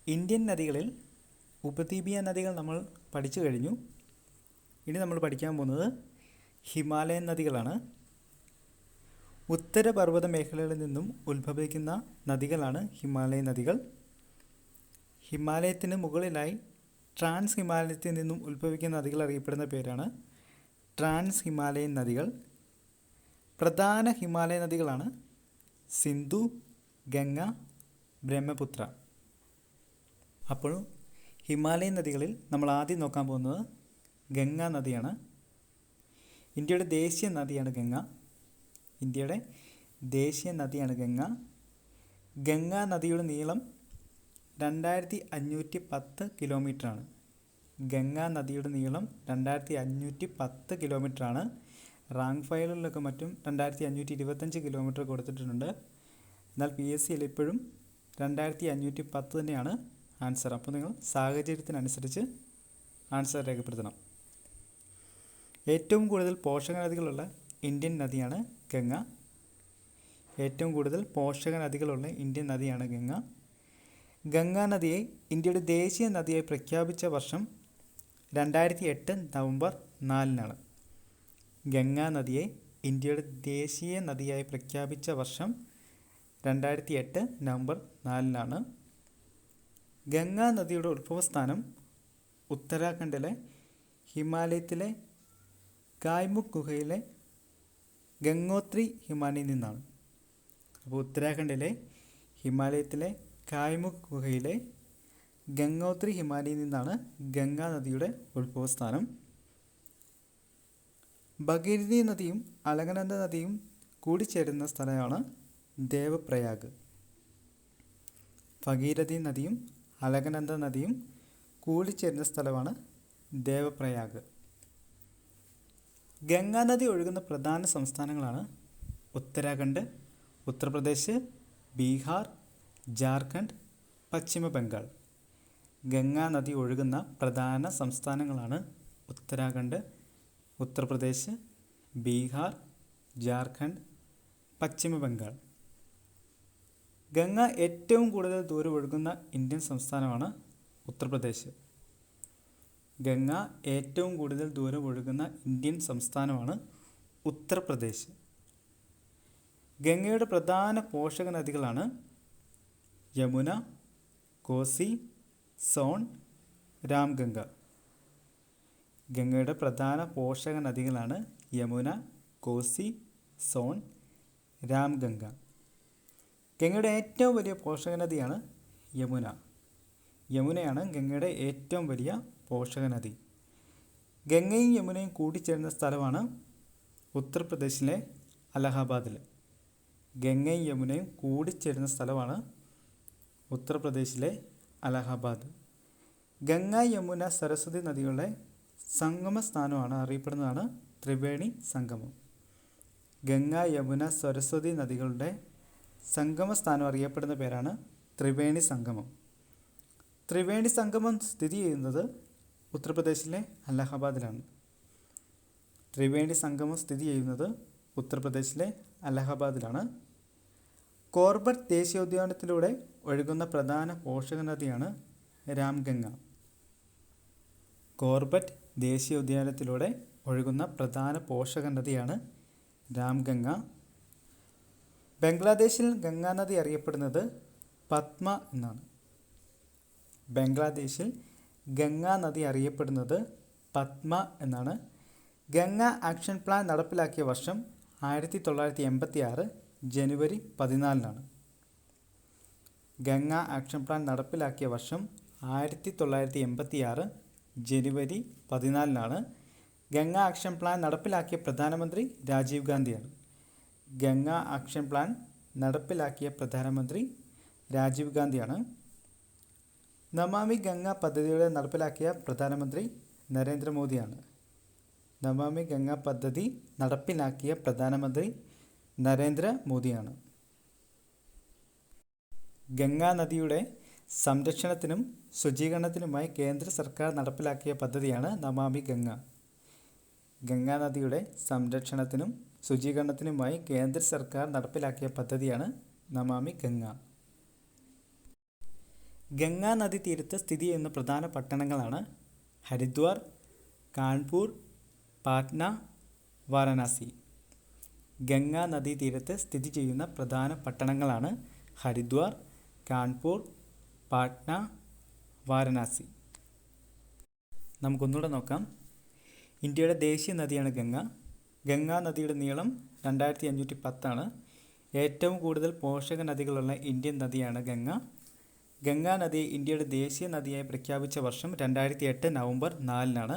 Indian നദികളിൽ ഉപദ്വീപീയ നദികൾ നമ്മൾ പഠിച്ചു കഴിഞ്ഞു. ഇനി നമ്മൾ പഠിക്കാൻ പോകുന്നത് ഹിമാലയൻ നദികളാണ്. ഉത്തരപർവ്വത മേഖലകളിൽ നിന്നും ഉത്ഭവിക്കുന്ന നദികളാണ് ഹിമാലയൻ നദികൾ. ഹിമാലയത്തിന് മുകളിലായി ട്രാൻസ് ഹിമാലയത്തിൽ നിന്നും ഉത്ഭവിക്കുന്ന നദികൾ അറിയപ്പെടുന്ന പേരാണ് ട്രാൻസ് ഹിമാലയൻ നദികൾ. പ്രധാന ഹിമാലയ നദികളാണ് സിന്ധു, ഗംഗ, ബ്രഹ്മപുത്ര. അപ്പോൾ ഹിമാലയൻ നദികളിൽ നമ്മൾ ആദ്യം നോക്കാൻ പോകുന്നത് ഗംഗാ നദിയാണ്. ഇന്ത്യയുടെ ദേശീയ നദിയാണ് ഗംഗ. ഇന്ത്യയുടെ ദേശീയ നദിയാണ് ഗംഗ. ഗംഗാ നദിയുടെ നീളം 2510 കിലോമീറ്ററാണ്. ഗംഗാ നദിയുടെ നീളം 2510 കിലോമീറ്ററാണ്. റാങ്ക് ഫയലുകളിലൊക്കെ മറ്റും 2525 കിലോമീറ്റർ കൊടുത്തിട്ടുണ്ട്. എന്നാൽ PSCയിൽ ഇപ്പോഴും 2510 തന്നെയാണ് ആൻസർ. അപ്പോൾ നിങ്ങൾ സാഹചര്യത്തിനനുസരിച്ച് ആൻസർ രേഖപ്പെടുത്തണം. ഏറ്റവും കൂടുതൽ പോഷക നദികളുള്ള ഇന്ത്യൻ നദിയാണ് ഗംഗ. ഏറ്റവും കൂടുതൽ പോഷക നദികളുള്ള ഇന്ത്യൻ നദിയാണ് ഗംഗ. ഗംഗാ നദിയെ ഇന്ത്യയുടെ ദേശീയ നദിയായി പ്രഖ്യാപിച്ച വർഷം 2008 നവംബർ 4-നാണ്. ഗംഗാ നദിയെ ഇന്ത്യയുടെ ദേശീയ നദിയായി പ്രഖ്യാപിച്ച വർഷം 2008 നവംബർ 4-നാണ്. ഗംഗാ നദിയുടെ ഉത്ഭവസ്ഥാനം ഉത്തരാഖണ്ഡിലെ ഹിമാലയത്തിലെ കായ്മുഖ് ഗുഹയിലെ ഗംഗോത്രി ഹിമാനിയിൽ നിന്നാണ്. അപ്പോൾ ഉത്തരാഖണ്ഡിലെ ഹിമാലയത്തിലെ കായ്മുഖ് ഗുഹയിലെ ഗംഗോത്രി ഹിമാനിയിൽ നിന്നാണ് ഗംഗാ നദിയുടെ ഉത്ഭവസ്ഥാനം. ഭഗീരഥി നദിയും അലകനന്ദ നദിയും കൂടിച്ചേരുന്ന സ്ഥലമാണ് ദേവപ്രയാഗ്. ഭഗീരഥി നദിയും അലകനന്ദ നദിയും കൂടിച്ചേരുന്ന സ്ഥലമാണ് ദേവപ്രയാഗ്. ഗംഗാ നദി ഒഴുകുന്ന പ്രധാന സംസ്ഥാനങ്ങളാണ് ഉത്തരാഖണ്ഡ്, ഉത്തർപ്രദേശ്, ബീഹാർ, ജാർഖണ്ഡ്, പശ്ചിമ ബംഗാൾ. ഗംഗാ നദി ഒഴുകുന്ന പ്രധാന സംസ്ഥാനങ്ങളാണ് ഉത്തരാഖണ്ഡ്, ഉത്തർപ്രദേശ്, ബീഹാർ, ജാർഖണ്ഡ്, പശ്ചിമ ബംഗാൾ. ഗംഗ ഏറ്റവും കൂടുതൽ ദൂരം ഒഴുകുന്ന ഇന്ത്യൻ സംസ്ഥാനമാണ് ഉത്തർപ്രദേശ്. ഗംഗ ഏറ്റവും കൂടുതൽ ദൂരം ഒഴുകുന്ന ഇന്ത്യൻ സംസ്ഥാനമാണ് ഉത്തർപ്രദേശ്. ഗംഗയുടെ പ്രധാന പോഷക നദികളാണ് യമുന, കോസി, സോൺ, രാംഗംഗ. ഗംഗയുടെ പ്രധാന പോഷക നദികളാണ് യമുന, കോസി, സോൺ, രാംഗംഗ. ഗംഗയുടെ ഏറ്റവും വലിയ പോഷക നദിയാണ് യമുന. യമുനയാണ് ഗംഗയുടെ ഏറ്റവും വലിയ പോഷക നദി. ഗംഗയും യമുനയും കൂടിച്ചേരുന്ന സ്ഥലമാണ് ഉത്തർപ്രദേശിലെ അലഹബാദിൽ. ഗംഗയും യമുനയും കൂടിച്ചേരുന്ന സ്ഥലമാണ് ഉത്തർപ്രദേശിലെ അലഹബാദ്. ഗംഗ, യമുന, സരസ്വതി നദികളുടെ സംഗമ സ്ഥാനമാണ് അറിയപ്പെടുന്നതാണ് ത്രിവേണി സംഗമം. ഗംഗ, യമുന, സരസ്വതി നദികളുടെ സംഗമ സ്ഥാനം അറിയപ്പെടുന്ന പേരാണ് ത്രിവേണി സംഗമം. ത്രിവേണി സംഗമം സ്ഥിതി ചെയ്യുന്നത് ഉത്തർപ്രദേശിലെ അലഹബാദിലാണ്. ത്രിവേണി സംഗമം സ്ഥിതി ചെയ്യുന്നത് ഉത്തർപ്രദേശിലെ അലഹബാദിലാണ്. കോർബറ്റ് ദേശീയോദ്യാനത്തിലൂടെ ഒഴുകുന്ന പ്രധാന പോഷക നദിയാണ് രാംഗംഗ. കോർബറ്റ് ദേശീയോദ്യാനത്തിലൂടെ ഒഴുകുന്ന പ്രധാന പോഷക നദിയാണ് രാംഗംഗ. ബംഗ്ലാദേശിൽ ഗംഗാ നദി അറിയപ്പെടുന്നത് പദ്മ എന്നാണ്. ബംഗ്ലാദേശിൽ ഗംഗാ നദി അറിയപ്പെടുന്നത് പദ്മ എന്നാണ്. ഗംഗ ആക്ഷൻ പ്ലാൻ നടപ്പിലാക്കിയ വർഷം 1986 ജനുവരി 14-നാണ്. ഗംഗ ആക്ഷൻ പ്ലാൻ നടപ്പിലാക്കിയ വർഷം 1986 ജനുവരി 14-നാണ്. ഗംഗ ആക്ഷൻ പ്ലാൻ നടപ്പിലാക്കിയ പ്രധാനമന്ത്രി രാജീവ് ഗാന്ധിയാണ്. ഗംഗ ആക്ഷൻ പ്ലാൻ നടപ്പിലാക്കിയ പ്രധാനമന്ത്രി രാജീവ് ഗാന്ധിയാണ്. നമാമി ഗംഗ പദ്ധതിയുടെ നടപ്പിലാക്കിയ പ്രധാനമന്ത്രി നരേന്ദ്രമോദിയാണ്. നമാമി ഗംഗ പദ്ധതി നടപ്പിലാക്കിയ പ്രധാനമന്ത്രി നരേന്ദ്രമോദിയാണ്. ഗംഗാ നദിയുടെ സംരക്ഷണത്തിനും ശുചീകരണത്തിനുമായി കേന്ദ്ര സർക്കാർ നടപ്പിലാക്കിയ പദ്ധതിയാണ് നമാമി ഗംഗ. ഗംഗാ നദിയുടെ സംരക്ഷണത്തിനും ശുചീകരണത്തിനുമായി കേന്ദ്ര സർക്കാർ നടപ്പിലാക്കിയ പദ്ധതിയാണ് നമാമി ഗംഗ. ഗംഗാ നദി തീരത്ത് സ്ഥിതി ചെയ്യുന്ന പ്രധാന പട്ടണങ്ങളാണ് ഹരിദ്വാർ, കാൺപൂർ, പാറ്റ്ന, വാരണാസി. ഗംഗാ നദീ തീരത്ത് സ്ഥിതി ചെയ്യുന്ന പ്രധാന പട്ടണങ്ങളാണ് ഹരിദ്വാർ, കാൺപൂർ, പാട്ന, വാരണാസി. നമുക്കൊന്നുകൂടെ നോക്കാം. ഇന്ത്യയുടെ ദേശീയ നദിയാണ് ഗംഗ. ഗംഗാ നദിയുടെ നീളം 2510 ഏറ്റവും കൂടുതൽ പോഷക നദികളുള്ള ഇന്ത്യൻ നദിയാണ് ഗംഗ. ഗംഗാ നദിയെ ഇന്ത്യയുടെ ദേശീയ നദിയായി പ്രഖ്യാപിച്ച വർഷം 2008 നവംബർ 4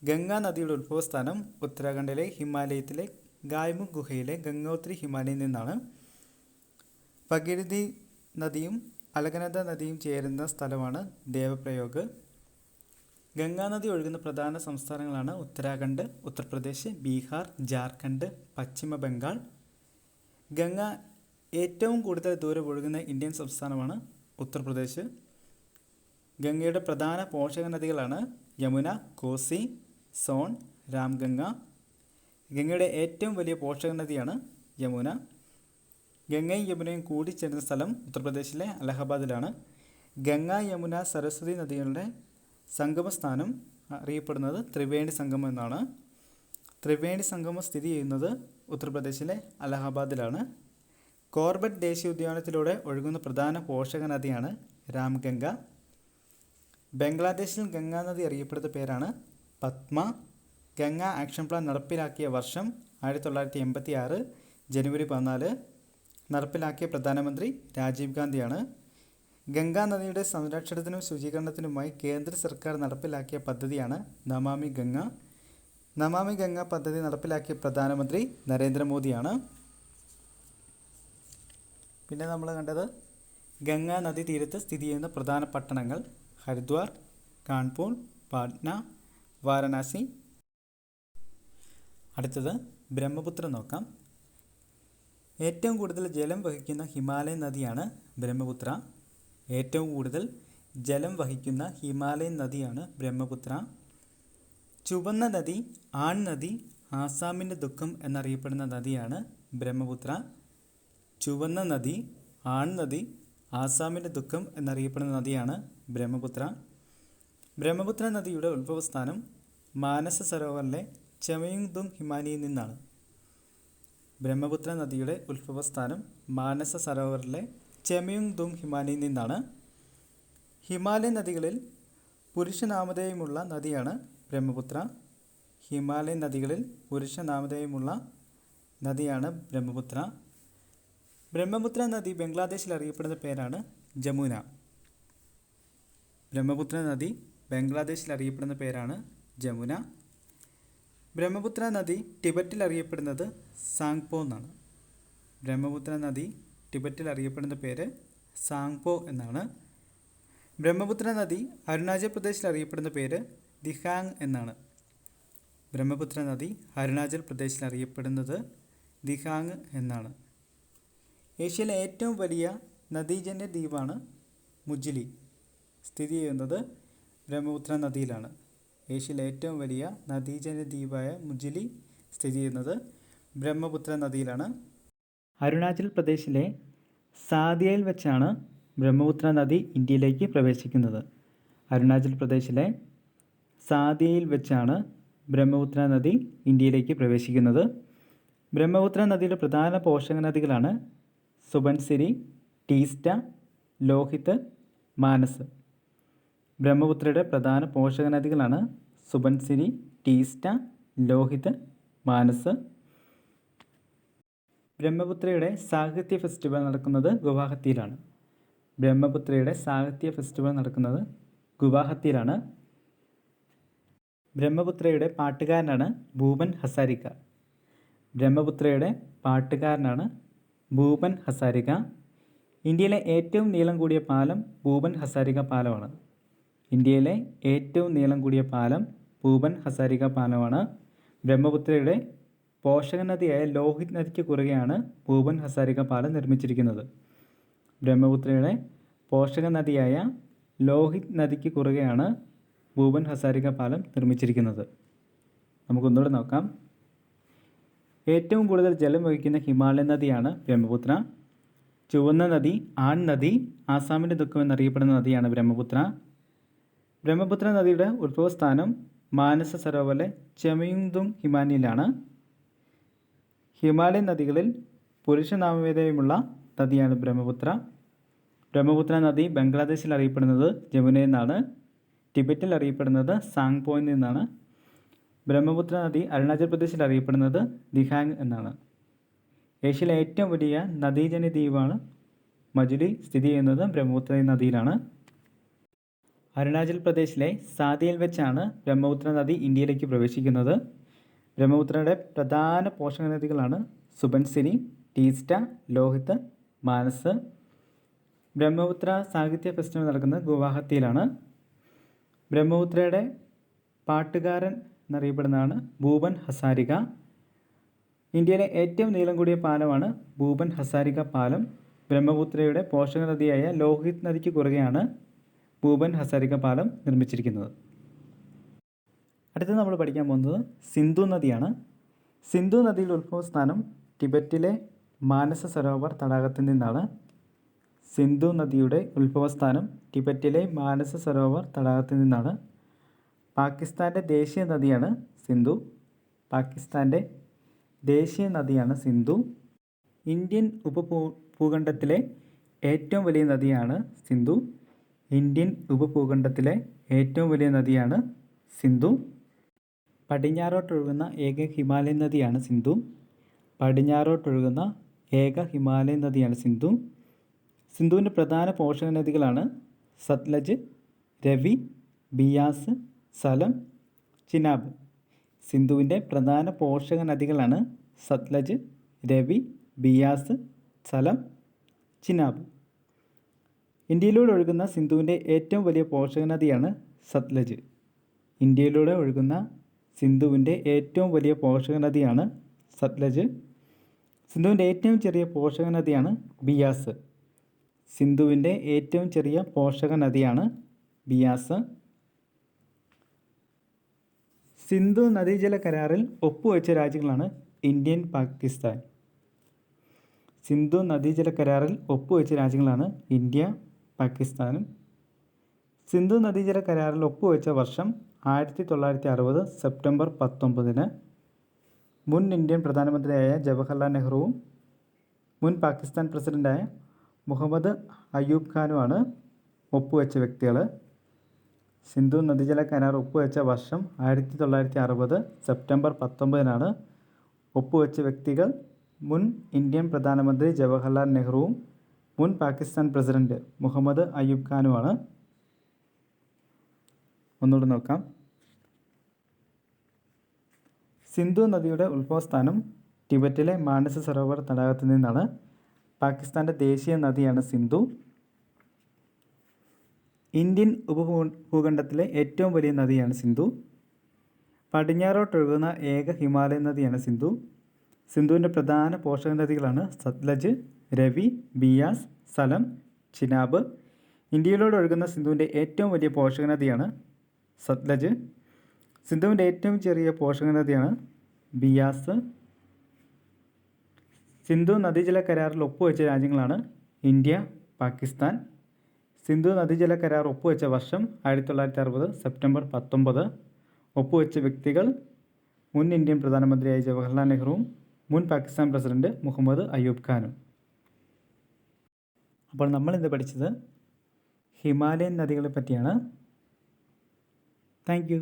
ഗംഗാ നദിയുടെ ഉത്ഭവസ്ഥാനം ഉത്തരാഖണ്ഡിലെ ഹിമാലയത്തിലെ ഗായ്മുഖ് ഗുഹയിലെ ഗംഗോത്രി ഹിമാലയിൽ നിന്നാണ്. ഭഗീരഥി നദിയും അലകനന്ദ നദിയും ചേരുന്ന സ്ഥലമാണ് ദേവപ്രയാഗ്. ഗംഗാനദി ഒഴുകുന്ന പ്രധാന സംസ്ഥാനങ്ങളാണ് ഉത്തരാഖണ്ഡ്, ഉത്തർപ്രദേശ്, ബീഹാർ, ജാർഖണ്ഡ്, പശ്ചിമ ബംഗാൾ. ഗംഗ ഏറ്റവും കൂടുതൽ ദൂരം ഒഴുകുന്ന ഇന്ത്യൻ സംസ്ഥാനമാണ് ഉത്തർപ്രദേശ്. ഗംഗയുടെ പ്രധാന പോഷക നദികളാണ് യമുന, കോസി, സോൺ, രാംഗംഗ. ഗംഗയുടെ ഏറ്റവും വലിയ പോഷക നദിയാണ് യമുന. ഗംഗയും യമുനയും കൂടിച്ചേരുന്ന സ്ഥലം ഉത്തർപ്രദേശിലെ അലഹബാദിലാണ്. ഗംഗ, യമുന, സരസ്വതി നദികളുടെ സംഗമസ്ഥാനം അറിയപ്പെടുന്നത് ത്രിവേണി സംഗമം എന്നാണ്. ത്രിവേണി സംഗമം സ്ഥിതി ചെയ്യുന്നത് ഉത്തർപ്രദേശിലെ അലഹബാദിലാണ്. കോർബറ്റ് ദേശീയോദ്യാനത്തിലൂടെ ഒഴുകുന്ന പ്രധാന പോഷക നദിയാണ് രാംഗംഗ. ബംഗ്ലാദേശിൽ ഗംഗാനദി അറിയപ്പെടുന്ന പേരാണ് പത്മ. ഗംഗ ആക്ഷൻ പ്ലാൻ നടപ്പിലാക്കിയ വർഷം 1986 ജനുവരി 14. നടപ്പിലാക്കിയ പ്രധാനമന്ത്രി രാജീവ് ഗാന്ധിയാണ്. ഗംഗാ നദിയുടെ സംരക്ഷണത്തിനും ശുചീകരണത്തിനുമായി കേന്ദ്ര സർക്കാർ നടപ്പിലാക്കിയ പദ്ധതിയാണ് നമാമി ഗംഗ. നമാമി ഗംഗ പദ്ധതി നടപ്പിലാക്കിയ പ്രധാനമന്ത്രി നരേന്ദ്രമോദിയാണ്. പിന്നെ നമ്മൾ കണ്ടത് ഗംഗാ നദി തീരത്ത് സ്ഥിതി ചെയ്യുന്ന പ്രധാന പട്ടണങ്ങൾ ഹരിദ്വാർ, കാൺപൂർ, പാട്ന, വാരണാസി. അടുത്തത് ബ്രഹ്മപുത്ര നോക്കാം. ഏറ്റവും കൂടുതൽ ജലം വഹിക്കുന്ന ഹിമാലയൻ നദിയാണ് ബ്രഹ്മപുത്ര. ഏറ്റവും കൂടുതൽ ജലം വഹിക്കുന്ന ഹിമാലയൻ നദിയാണ് ബ്രഹ്മപുത്ര. ചുവന്ന നദി, ആൺ നദി, ആസാമിൻ്റെ ദുഃഖം എന്നറിയപ്പെടുന്ന നദിയാണ് ബ്രഹ്മപുത്ര. ചുവന്ന നദി, ആൺ നദി, ആസാമിൻ്റെ ദുഃഖം എന്നറിയപ്പെടുന്ന നദിയാണ് ബ്രഹ്മപുത്ര. ബ്രഹ്മപുത്ര നദിയുടെ ഉത്ഭവസ്ഥാനം മാനസ സരോവറിലെ ചമയുങ്തുങ് ഹിമാനിയിൽ നിന്നാണ്. ബ്രഹ്മപുത്ര നദിയുടെ ഉത്ഭവസ്ഥാനം മാനസ സരോവറിലെ ചമയുങ്തുങ് ഹിമാനിയിൽ നിന്നാണ്. ഹിമാലയൻ നദികളിൽ പുരുഷനാമധേയമുള്ള നദിയാണ് ബ്രഹ്മപുത്ര. ഹിമാലയൻ നദികളിൽ പുരുഷനാമധേയമുള്ള നദിയാണ് ബ്രഹ്മപുത്ര. ബ്രഹ്മപുത്ര നദി ബംഗ്ലാദേശിൽ അറിയപ്പെടുന്ന പേരാണ് ജമുന. ബ്രഹ്മപുത്ര നദി ബംഗ്ലാദേശിൽ അറിയപ്പെടുന്ന പേരാണ് ജമുന. ബ്രഹ്മപുത്ര നദി ടിബറ്റിൽ അറിയപ്പെടുന്നത് സാങ്പോ എന്നാണ്. ബ്രഹ്മപുത്ര നദി ടിബറ്റിൽ അറിയപ്പെടുന്ന പേര് സാങ്പോ എന്നാണ്. ബ്രഹ്മപുത്ര നദി അരുണാചൽ പ്രദേശിൽ അറിയപ്പെടുന്ന പേര് ദിഹാങ് എന്നാണ്. ബ്രഹ്മപുത്ര നദി അരുണാചൽ പ്രദേശിൽ അറിയപ്പെടുന്നത് ദിഹാങ് എന്നാണ്. ഏഷ്യയിലെ ഏറ്റവും വലിയ നദീജന്യ ദ്വീപാണ് മുജിലി. സ്ഥിതി ചെയ്യുന്നത് ബ്രഹ്മപുത്ര നദിയിലാണ്. ഏഷ്യയിലെ ഏറ്റവും വലിയ നദീജന്യ ദ്വീപായ മുജിലി സ്ഥിതി ചെയ്യുന്നത് ബ്രഹ്മപുത്ര നദിയിലാണ്. അരുണാചൽ പ്രദേശിലെ സാദിയയിൽ വെച്ചാണ് ബ്രഹ്മപുത്ര നദി ഇന്ത്യയിലേക്ക് പ്രവേശിക്കുന്നത്. അരുണാചൽ പ്രദേശിലെ സാദിയയിൽ വെച്ചാണ് ബ്രഹ്മപുത്ര നദി ഇന്ത്യയിലേക്ക് പ്രവേശിക്കുന്നത്. ബ്രഹ്മപുത്ര നദിയുടെ പ്രധാന പോഷക നദികളാണ് സുബൻസിരി, ടീസ്റ്റ, ലോഹിത്, മാനസ്. ബ്രഹ്മപുത്രയുടെ പ്രധാന പോഷക നദികളാണ് സുബൻസിരി, ടീസ്റ്റ, ലോഹിത്, മാനസ്. ബ്രഹ്മപുത്രയുടെ സാഹിത്യ ഫെസ്റ്റിവൽ നടക്കുന്നത് ഗുവാഹത്തിയിലാണ്. ബ്രഹ്മപുത്രയുടെ സാഹിത്യ ഫെസ്റ്റിവൽ നടക്കുന്നത് ഗുവാഹത്തിയിലാണ്. ബ്രഹ്മപുത്രയുടെ പാട്ടുകാരനാണ് ഭൂപൻ ഹസാരിക. ബ്രഹ്മപുത്രയുടെ പാട്ടുകാരനാണ് ഭൂപൻ ഹസാരിക. ഇന്ത്യയിലെ ഏറ്റവും നീളം കൂടിയ പാലം ഭൂപൻ ഹസാരിക പാലമാണ്. ഇന്ത്യയിലെ ഏറ്റവും നീളം കൂടിയ പാലം ഭൂപൻ ഹസാരിക പാലമാണ്. ബ്രഹ്മപുത്രയുടെ പോഷക നദിയായ ലോഹിത് നദിക്ക് കുറുകെയാണ് ഭൂപൻ ഹസാരിക പാലം നിർമ്മിച്ചിരിക്കുന്നത്. ബ്രഹ്മപുത്രയുടെ പോഷക നദിയായ ലോഹിത് നദിക്ക് കുറുകെയാണ് ഭൂപൻ ഹസാരിക പാലം നിർമ്മിച്ചിരിക്കുന്നത്. നമുക്കൊന്നുകൂടെ നോക്കാം. ഏറ്റവും കൂടുതൽ ജലം വഹിക്കുന്ന ഹിമാലയൻ നദിയാണ് ബ്രഹ്മപുത്ര. ചുവന്ന നദി, ആൺ നദി, ആസാമിൻ്റെ ദുഃഖം എന്നറിയപ്പെടുന്ന നദിയാണ് ബ്രഹ്മപുത്ര. ബ്രഹ്മപുത്ര നദിയുടെ ഉത്ഭവസ്ഥാനം മാനസ സരോവറിലെ ചെമയുങ്തുങ് ഹിമാനിയിലാണ്. ഹിമാലയൻ നദികളിൽ പുരുഷ നാമധേയമുള്ള നദിയാണ് ബ്രഹ്മപുത്ര. ബ്രഹ്മപുത്ര നദി ബംഗ്ലാദേശിൽ അറിയപ്പെടുന്നത് ജമുന എന്നാണ്. ടിബറ്റിൽ അറിയപ്പെടുന്നത് സാങ്പോയിൽ നിന്നാണ്. ബ്രഹ്മപുത്ര നദി അരുണാചൽ പ്രദേശിൽ അറിയപ്പെടുന്നത് ദിഹാങ് എന്നാണ്. ഏഷ്യയിലെ ഏറ്റവും വലിയ നദീജന്യ ദ്വീപാണ് മജുലി സ്ഥിതി ചെയ്യുന്നത് ബ്രഹ്മപുത്ര നദിയിലാണ്. അരുണാചൽ പ്രദേശിലെ സാദിയിൽ വെച്ചാണ് ബ്രഹ്മപുത്ര നദി ഇന്ത്യയിലേക്ക് പ്രവേശിക്കുന്നത്. ബ്രഹ്മപുത്രയുടെ പ്രധാന പോഷക നദികളാണ് സുബൻസിരി, ടീസ്റ്റ, ലോഹിത്, മാനസ്. ബ്രഹ്മപുത്ര സാഹിത്യ ഫെസ്റ്റിവൽ നടക്കുന്നത് ഗുവാഹത്തിയിലാണ്. ബ്രഹ്മപുത്രയുടെ പാട്ടുകാരൻ എന്നറിയപ്പെടുന്നതാണ് ഭൂപൻ ഹസാരിക. ഇന്ത്യയിലെ ഏറ്റവും നീളം കൂടിയ പാലമാണ് ഭൂപൻ ഹസാരിക പാലം. ബ്രഹ്മപുത്രയുടെ പോഷക നദിയായ ലോഹിത് നദിക്ക് കുറുകെയാണ് ഭൂപൻ ഹസാരിക പാലം നിർമ്മിച്ചിരിക്കുന്നത്. അടുത്തത് നമ്മൾ പഠിക്കാൻ പോകുന്നത് സിന്ധു നദിയാണ്. സിന്ധു നദിയുടെ ഉത്ഭവസ്ഥാനം ടിബറ്റിലെ മാനസ സരോവർ തടാകത്തിൽ നിന്നാണ്. സിന്ധു നദിയുടെ ഉത്ഭവസ്ഥാനം ടിബറ്റിലെ മാനസ സരോവർ തടാകത്തിൽ നിന്നാണ്. പാകിസ്ഥാൻ്റെ ദേശീയ നദിയാണ് സിന്ധു. പാകിസ്ഥാൻ്റെ ദേശീയ നദിയാണ് സിന്ധു. ഇന്ത്യൻ ഉപഭൂഖണ്ഡത്തിലെ ഏറ്റവും വലിയ നദിയാണ് സിന്ധു. ഇന്ത്യൻ ഉപഭൂഖണ്ഡത്തിലെ ഏറ്റവും വലിയ നദിയാണ് സിന്ധു. പടിഞ്ഞാറോട്ടൊഴുകുന്ന ഏക ഹിമാലയൻ നദിയാണ് സിന്ധു. പടിഞ്ഞാറോട്ടൊഴുകുന്ന ഏക ഹിമാലയൻ നദിയാണ് സിന്ധു. സിന്ധുവിൻ്റെ പ്രധാന പോഷക നദികളാണ് സത്ലജ്, രവി, ബിയാസ്, സലം, ചിനാബ്. സിന്ധുവിൻ്റെ പ്രധാന പോഷക നദികളാണ് സത്ലജ്, രവി, ബിയാസ്, സലം, ചിനാബ്. ഇന്ത്യയിലൂടെ ഒഴുകുന്ന സിന്ധുവിൻ്റെ ഏറ്റവും വലിയ പോഷക നദിയാണ് സത്ലജ്. ഇന്ത്യയിലൂടെ ഒഴുകുന്ന സിന്ധുവിൻ്റെ ഏറ്റവും വലിയ പോഷക നദിയാണ് സത്ലജ്. സിന്ധുവിൻ്റെ ഏറ്റവും ചെറിയ പോഷക നദിയാണ് ബിയാസ്. സിന്ധുവിൻ്റെ ഏറ്റവും ചെറിയ പോഷക നദിയാണ് ബിയാസ്. സിന്ധു നദീജല കരാറിൽ ഒപ്പുവെച്ച രാജ്യങ്ങളാണ് ഇന്ത്യൻ, പാകിസ്ഥാൻ. സിന്ധു നദീജല കരാറിൽ ഒപ്പുവെച്ച രാജ്യങ്ങളാണ് ഇന്ത്യ, പാകിസ്ഥാനും. സിന്ധു നദീജല കരാറിൽ ഒപ്പുവെച്ച വർഷം 1960 സെപ്റ്റംബർ 19. മുൻ ഇന്ത്യൻ പ്രധാനമന്ത്രിയായ ജവഹർലാൽ നെഹ്റുവും മുൻ പാകിസ്ഥാൻ പ്രസിഡൻ്റായ മുഹമ്മദ് അയ്യൂബ് ഖാനുമാണ് ഒപ്പുവെച്ച വ്യക്തികൾ. സിന്ധു നദീജല കരാർ ഒപ്പുവെച്ച വർഷം 1960 സെപ്റ്റംബർ 19 ഒപ്പുവെച്ച വ്യക്തികൾ മുൻ ഇന്ത്യൻ പ്രധാനമന്ത്രി ജവഹർലാൽ നെഹ്റുവും മുൻ പാകിസ്ഥാൻ പ്രസിഡന്റ് മുഹമ്മദ് അയ്യൂബ് ഖാനുമാണ്. ഒന്നുകൂടി നോക്കാം. സിന്ധു നദിയുടെ ഉത്ഭവസ്ഥാനം ടിബറ്റിലെ മാനസ സരോവർ തടാകത്തിൽ നിന്നാണ്. പാകിസ്ഥാൻ്റെ ദേശീയ നദിയാണ് സിന്ധു. ഇന്ത്യൻ ഉപഭൂഖണ്ഡത്തിലെ ഏറ്റവും വലിയ നദിയാണ് സിന്ധു. പടിഞ്ഞാറോട്ടൊഴുകുന്ന ഏക ഹിമാലയൻ നദിയാണ് സിന്ധു. സിന്ധുവിൻ്റെ പ്രധാന പോഷക നദികളാണ് സത്ലജ്, രവി, ബിയാസ്, സലം, ചിനാബ്. ഇന്ത്യയിലൂടെ ഒഴുകുന്ന സിന്ധുവിൻ്റെ ഏറ്റവും വലിയ പോഷക നദിയാണ് സത്ലജ്. സിന്ധുവിൻ്റെ ഏറ്റവും ചെറിയ പോഷക നദിയാണ് ബിയാസ്. സിന്ധു നദീജല കരാറിൽ ഒപ്പുവെച്ച രാജ്യങ്ങളാണ് ഇന്ത്യ, പാകിസ്ഥാൻ. സിന്ധു നദീജല കരാർ ഒപ്പുവെച്ച വർഷം 1960 സെപ്റ്റംബർ 19. ഒപ്പുവെച്ച വ്യക്തികൾ മുൻ ഇന്ത്യൻ പ്രധാനമന്ത്രിയായ ജവഹർലാൽ നെഹ്റുവും മുൻ പാകിസ്ഥാൻ പ്രസിഡന്റ് മുഹമ്മദ് അയ്യൂബ് ഖാനും. അപ്പോൾ നമ്മളിന്ന് പഠിച്ചത് ഹിമാലയൻ നദികളെ പറ്റിയാണ്. Thank you.